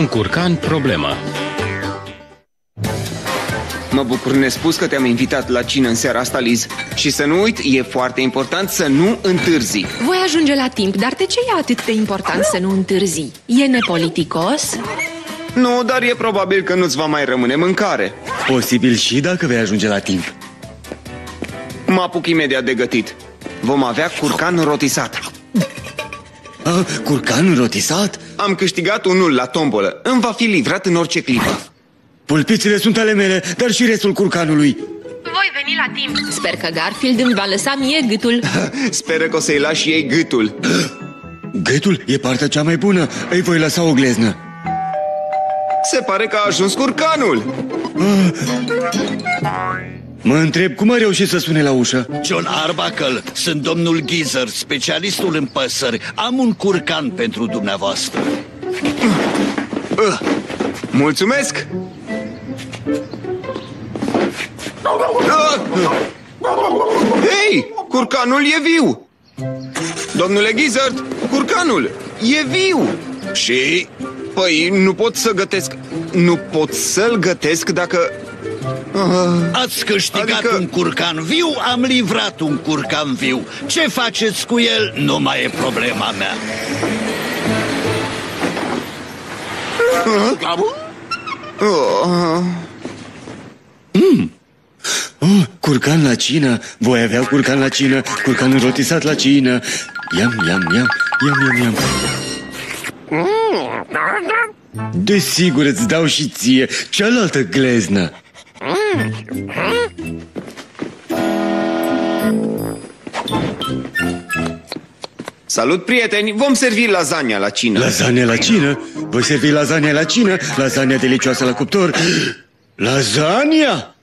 Un curcan problemă. Mă bucur nespus că te-am invitat la cină în seara asta, Liz. Și să nu uit, e foarte important să nu întârzi. Voi ajunge la timp, dar de ce e atât de important să nu întârzi? E nepoliticos? Nu, dar e probabil că nu-ți va mai rămâne mâncare. Posibil și dacă vei ajunge la timp. Mă apuc imediat de gătit. Vom avea curcan rotisat. Curcan rotisat? Am câștigat unul la tombolă. Îmi va fi livrat în orice clipă. Pulpițele sunt ale mele, dar și restul curcanului. Voi veni la timp. Sper că Garfield îmi va lăsa mie gâtul. Speră că o să-i lași ei gâtul. Gâtul e partea cea mai bună. Îi voi lăsa o gleznă. Se pare că a ajuns curcanul. Mă întreb cum a reușit să sune la ușă. John Arbuckle, sunt domnul Geezer, specialistul în păsări. Am un curcan pentru dumneavoastră. Mulțumesc! Hei! Curcanul e viu! Domnule Gizzard, curcanul e viu! Și? Păi, nu pot să gătesc. Nu pot să-l gătesc dacă... Ați câștigat un curcan viu, am livrat un curcan viu. Ce faceți cu el nu mai e problema mea. Curcan la cină. Voi avea curcan la cină. Curcan rotisat la cină. Iam, iam, iam, iam, iam, iam. Desigur îți dau și ție cealaltă gleznă. Salut, prieteni! Vom servi lasagna la cină. Lasagna la cină? Voi servi lasagna la cină? Lasagna delicioasă la cuptor? Lasagna?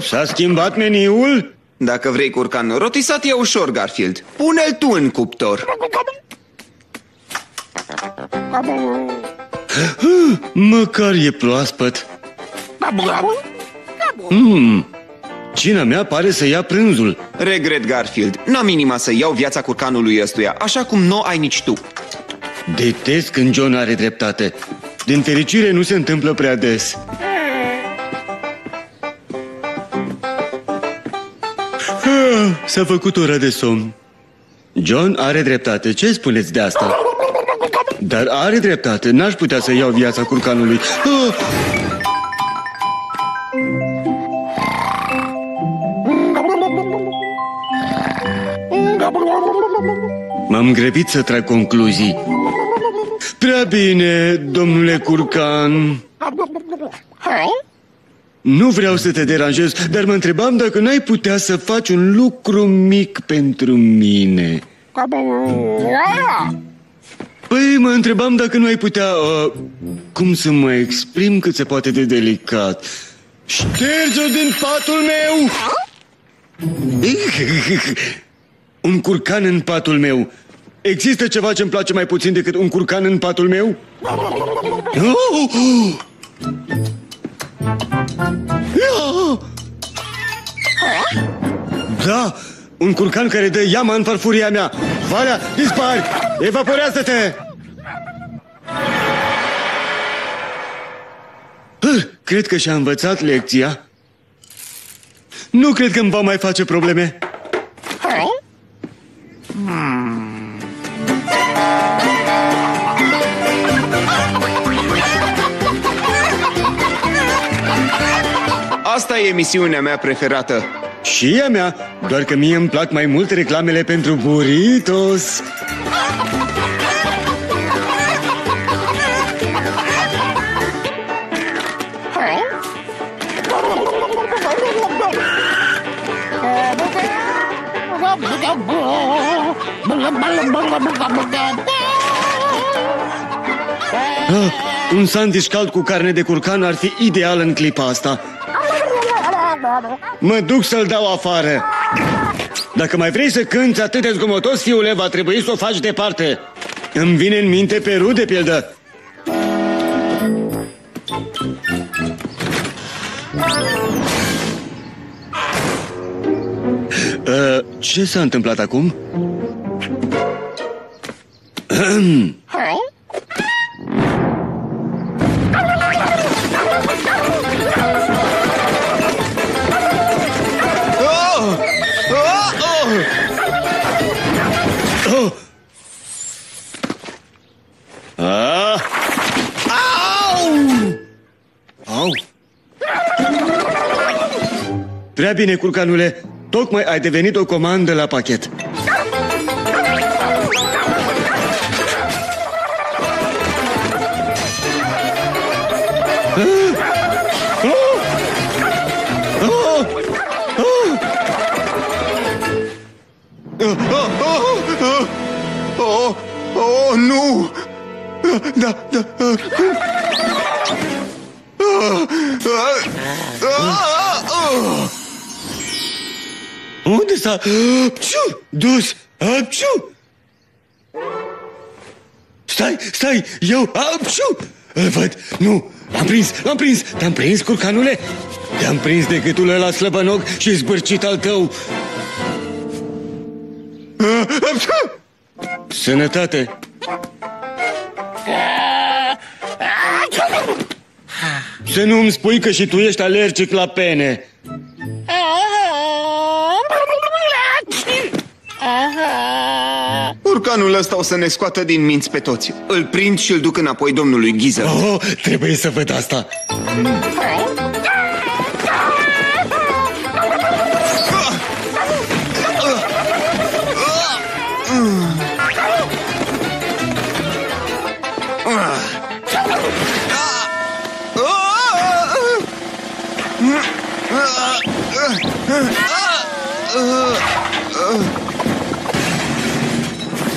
S-a schimbat meniul? Dacă vrei curcan rotisat, e ușor, Garfield. Pune-l tu în cuptor. Măcar e proaspăt. Cina mea pare să ia prânzul. Regret, Garfield. N-am inima să iau viața curcanului ăstuia, așa cum nu ai nici tu. Detest când John are dreptate. Din fericire nu se întâmplă prea des. S-a făcut ora de somn. John are dreptate. Ce spuneți de asta? Dar are dreptate. N-aș putea să iau viața curcanului. M-am grăbit să trag concluzii. Prea bine, domnule curcan. Nu vreau să te deranjez, dar mă întrebam dacă n-ai putea să faci un lucru mic pentru mine. Păi, mă întrebam dacă nu ai putea... cum să mă exprim cât se poate de delicat? Șterge-o din patul meu! Un curcan în patul meu. Există ceva ce-mi place mai puțin decât un curcan în patul meu? Da, un curcan care dă iama în farfuria mea. Valea, dispari! Evaporează-te! Cred că și-a învățat lecția. Nu cred că îmi va mai face probleme. Asta e emisiunea mea preferată. Și a mea, doar că mie îmi plac mai mult reclamele pentru burritos. Un sandwich cald cu carne de curcan ar fi ideal în clipa asta. Mă duc să-l dau afară. Dacă mai vrei să cânti atât de zgomotos, fiule, va trebui să o faci departe. Îmi vine în minte Peru, de pildă. Ce s-a întâmplat acum? Prea bine, curcanule. Tocmai ai devenit o comandă la pachet. Nu! Da. Unde s-a dus? Stai, eu îl văd, nu, l-am prins. Te-am prins, curcanule? Te-am prins de gâtul ăla slăbănoc și zbârcit al tău. Sănătate. Să nu-mi spui că și tu ești alergic la pene. Curcanul ăsta o să ne scoată din minți pe toți. Îl prind și îl duc înapoi domnului Gizzard. Trebuie să văd asta.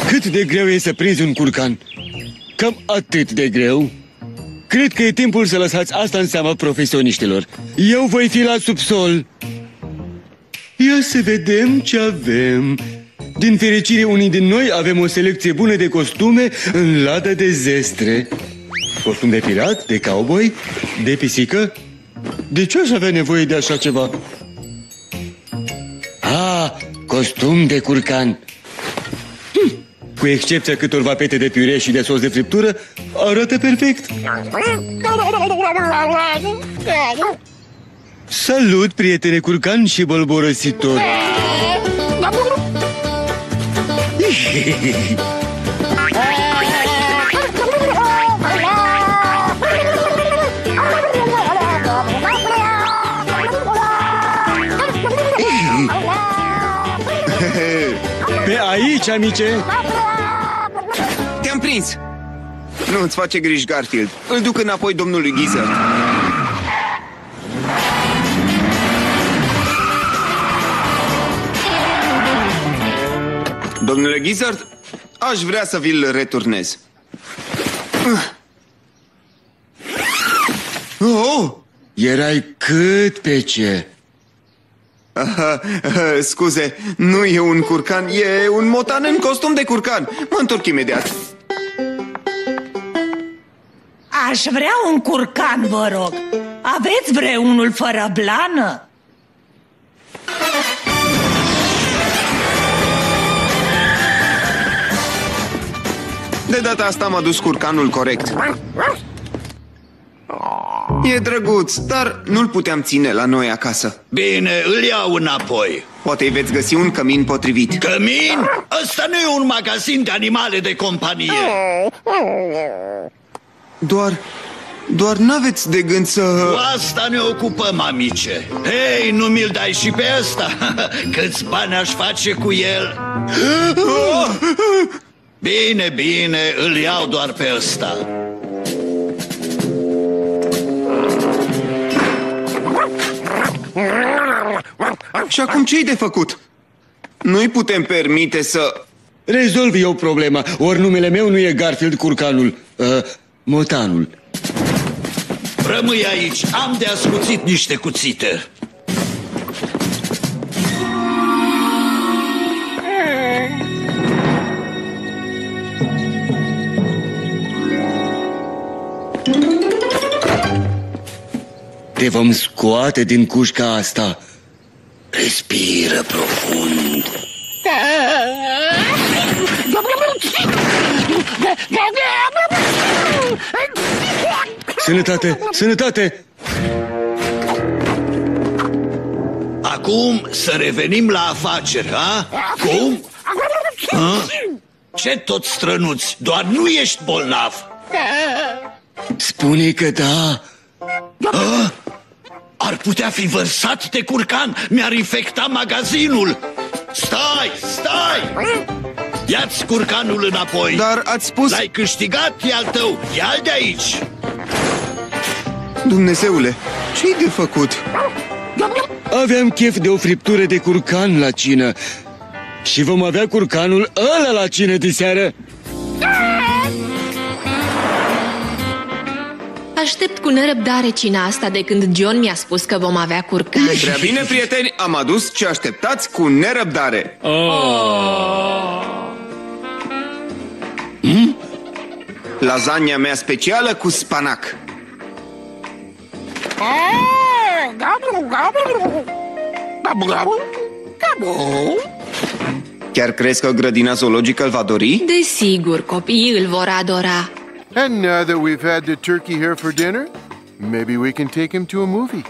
Cât de greu e să prinzi un curcan? Cam atât de greu. Cred că e timpul să lăsați asta în seama profesioniștilor. Eu voi fi la subsol. Ia să vedem ce avem. Din fericire, unii din noi avem o selecție bună de costume în ladă de zestre. Costum de pirat, de cowboy, de pisică. De ce aș avea nevoie de așa ceva? Costum de curcan. Cu excepția câtorva pete de piure și de sos de friptură, arată perfect. Salut, prietene curcan și bolborositor. Pe aici, amice. Te-am prins. Nu-ți face griji, Garfield. Îl duc înapoi domnului Gizzard. Domnule Gizzard, aș vrea să vi-l returnez. Erai cât pe ce? Scuze, nu e un curcan, e un motan în costum de curcan. Mă întorc imediat. Aș vrea un curcan, vă rog. Aveți vreunul fără blană? De data asta m-a dus curcanul corect. E drăguț, dar nu-l puteam ține la noi acasă. Bine, îl iau înapoi. Poate îi veți găsi un cămin potrivit. Cămin? Ăsta nu e un magazin de animale de companie. Doar n-aveți de gând să... Cu asta ne ocupăm, amice. Hei, nu mi-l dai și pe ăsta? Câți bani aș face cu el? Bine, îl iau doar pe ăsta. Și acum ce-i de făcut? Nu-i putem permite să... Rezolv eu problema. Ori numele meu nu e Garfield curcanul, motanul. Rămâi aici, am de ascuțit niște cuțite. Te vom scoate din cușca asta. Respiră profund. Sănătate, sănătate! Acum să revenim la afaceri, ha? Cum? Ha? Ce tot strănuți? Doar nu ești bolnav. Spune că da. Ar putea fi vărsat de curcan. Mi-ar infecta magazinul. Stai! Ia-ți curcanul înapoi. Dar ați spus... L-ai câștigat, e al tău. Ia-l de aici. Dumnezeule, ce-i de făcut? Aveam chef de o friptură de curcan la cină. Și vom avea curcanul ăla la cină diseară. Aștept cu nerăbdare cina asta de când John mi-a spus că vom avea curcan. Prea bine, prieteni, am adus ce așteptați cu nerăbdare. Lasagna mea specială cu spanac. Chiar crezi că grădina zoologică îl va dori? Desigur, copiii îl vor adora. And now that we've had the turkey here for dinner, maybe we can take him to a movie.